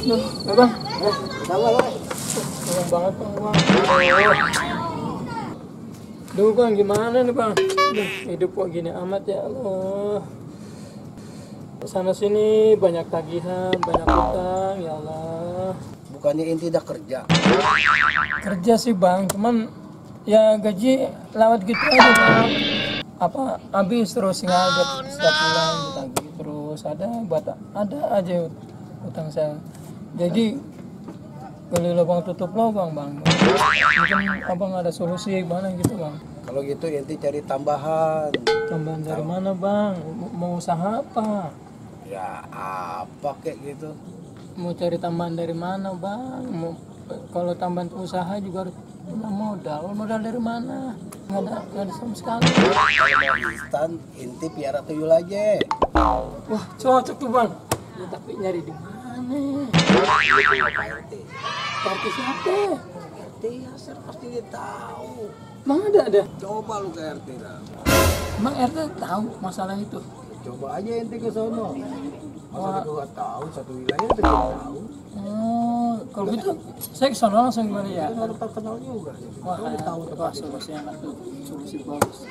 Ya bang, Sama lo. sayang banget bang. Duh bang, gimana nih bang? Duh, hidup kok gini amat ya Allah. Sana sini banyak tagihan, banyak utang, ya Allah. Bukannya inti udah kerja? Kerja sih bang, cuman ya gaji lewat gitu aja bang. Apa habis terus nggak ada setiap bulan ditagih terus ada aja utang saya. Jadi gali lubang tutup lubang bang. Mungkin abang ada solusi gimana gitu bang? Kalau gitu inti cari tambahan. Tambahan dari mana bang? Mau usaha apa? Ya apa kayak gitu? Mau cari tambahan dari mana bang? Kalau tambahan usaha juga harus punya modal. Modal dari mana? Nggak ada sama sekali. Kalau mau instan, inti piara tuyul aja. Wah cocok tuh bang. Ya, tapi nyari di mana? RT siapa? RT Yasir pasti dia tahu. Emang ada? Coba lu ke RT dah. Emang RT tahu masalah itu? Coba aja inti ke sono. Masa kita nggak tahu satu wilayah kita tahu. Oh, kalau gitu saya kesana langsung gimana ya? Kan orang terkenal juga. Wah, tahu solusi yang itu solusi bagus.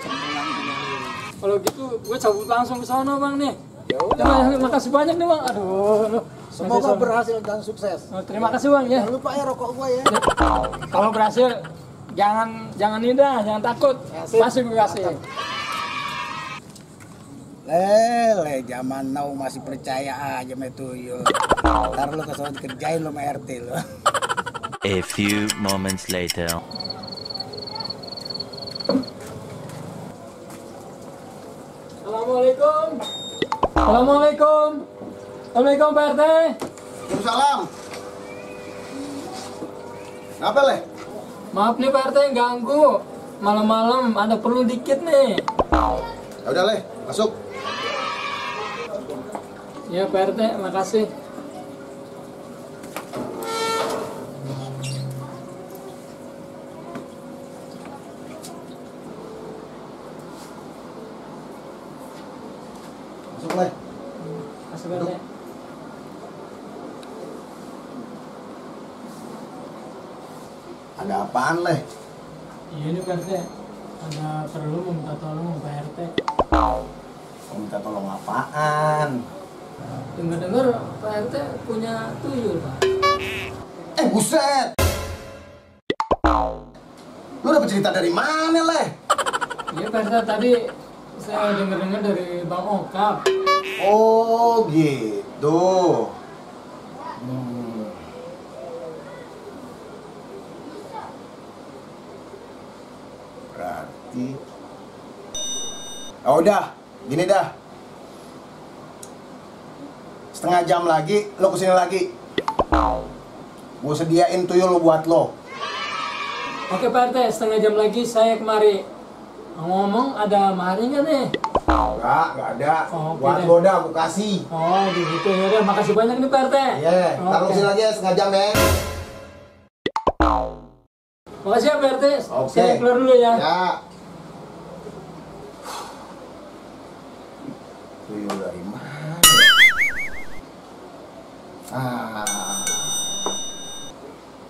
Kalau gitu gue cabut langsung ke sana bang nih. Ya udah. Terima kasih banyak nih bang. Aduh. Semoga berhasil dan sukses. Oh, terima kasih bang ya. Jangan lupa ya rokok gua ya. Kalau berhasil jangan ini dah, jangan takut. Masih gue kasih. Lele, zaman now masih percaya aja sama tuyul. Ntar lu kesana dikerjain lu sama RT lu. A few moments later. Assalamualaikum. Assalamualaikum. Assalamualaikum Pak RT. Waalaikumsalam. Kenapa le? Maaf nih Pak RT ganggu. Malam-malam ada perlu dikit nih. Ya udah le, masuk. Ya Pak RT, makasih. Masuk le. Makasih Pak RT. Ada apaan le? Iya nih Pak RT, ada perlu minta tolong Pak RT. Mau minta tolong apaan? Dengar-dengar Pak RT punya tuyul Pak. Buset! Lu dapet cerita dari mana le? Iya Pak RT, tadi saya dengar-dengar dari Bang Okap. Oh gitu. Hmm. Berarti oh udah, gini dah. Setengah jam lagi, lo kesini lagi. Gue sediain tuyul buat lo. Oke Pak RT, setengah jam lagi saya kemari. Ngomong ada mahari nggak nih? Enggak ada. Oh, oke Buat deh. lo dah, gue kasih. Oh gitu ya udah, makasih banyak nih Pak RT. Iya, taruh Oke. kesini lagi ya setengah jam ya. Makasih ya Pak RT. Oke. Saya keluar dulu ya. Ya. Tuyul dari mana?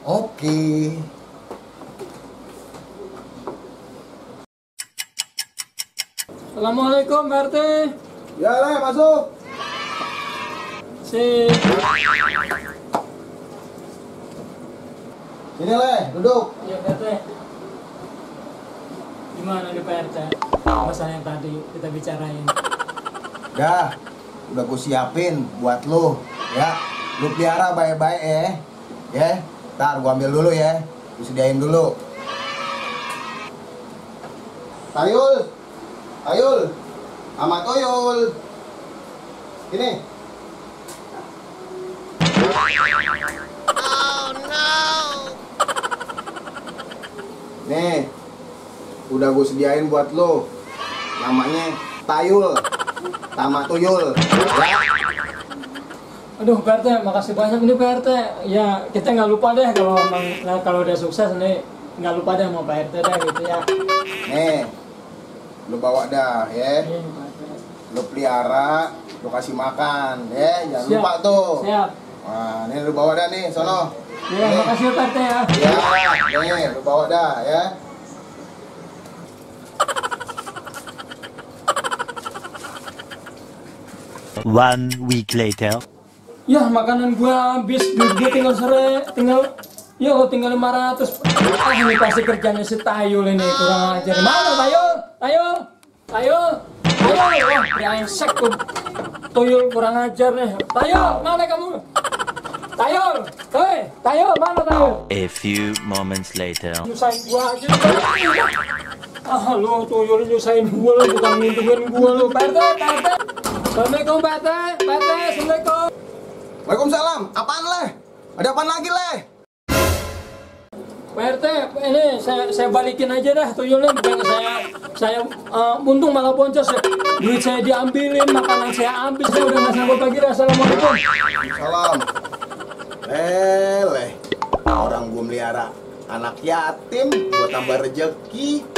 Oke. Assalamualaikum Pak RT. Ya le, masuk. Sip. Sini le, duduk. Ya Pak RT. Gimana nih Pak RT? Masalah yang tadi kita bicarain. Udah gue siapin buat lo, ya. Lu pelihara baik-baik ya. Ntar gue ambil dulu ya. Gue sediain dulu. Tayul, sama Toyul. Ini. Oh no. Nih, udah gue sediain buat lo. Namanya Tayul, sama Tuyul. Ya. Aduh Pak RT, makasih banyak nih Pak RT. Ya kita nggak lupa deh kalau udah sukses nih, nggak lupa deh sama Pak RT deh gitu ya. Nih, lu bawa dah ya. Iya, Pak RT. Lu pelihara, lu kasih makan ya. Jangan Siap. lupa tuh. Siap. Nah, ini lu bawa dah nih, sono. Ya, makasih Pak RT ya. Ya, nih lu bawa dah ya. One week later. Ya, makanan gua habis, duit tinggal tinggal 500. Ah, ini pasti kerjanya si Tayul ini, kurang ajar. Mana Tayul? Tayul? Tayul? Tayul? Wah, brengsek tuh. Tuyul kurang ajar nih. Tayul, mana kamu? Tayul! Hei, Tayul, mana Tayul? A few moments later. Nyusahin gua aja. Ah, lu tuyul nyusahin gua, lu bukan nguntungin gua lu. Pak RT, Pak RT. Assalamualaikum Pak RT, Pak RT, Assalamualaikum. Waalaikumsalam. Apaan leh? Ada apaan lagi leh? Pak RT, ini saya balikin aja dah tuyulnya, bukan saya untung malah boncos ya. Duit saya diambilin, makanan saya habis, saya udah nggak sanggup lagi dah. Assalamualaikum. Salam. Leh. Orang gua melihara anak yatim buat tambah rejeki.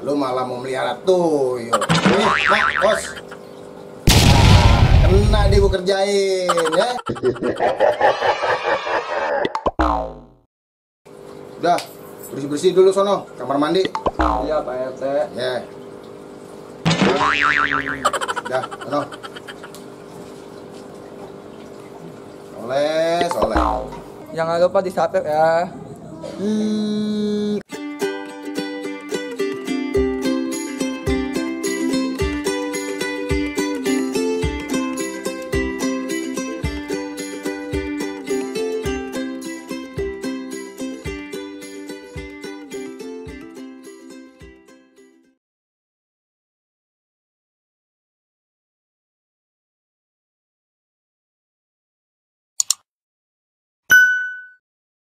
Lu malah mau melihara tuyul. Nih, Mak, bos. Kena dia gua kerjain, ya. Udah, bersih-bersih dulu sono, kamar mandi. Iya Pak RT. Ya. Udah, sono. Soleh. Jangan lupa di subscribe ya.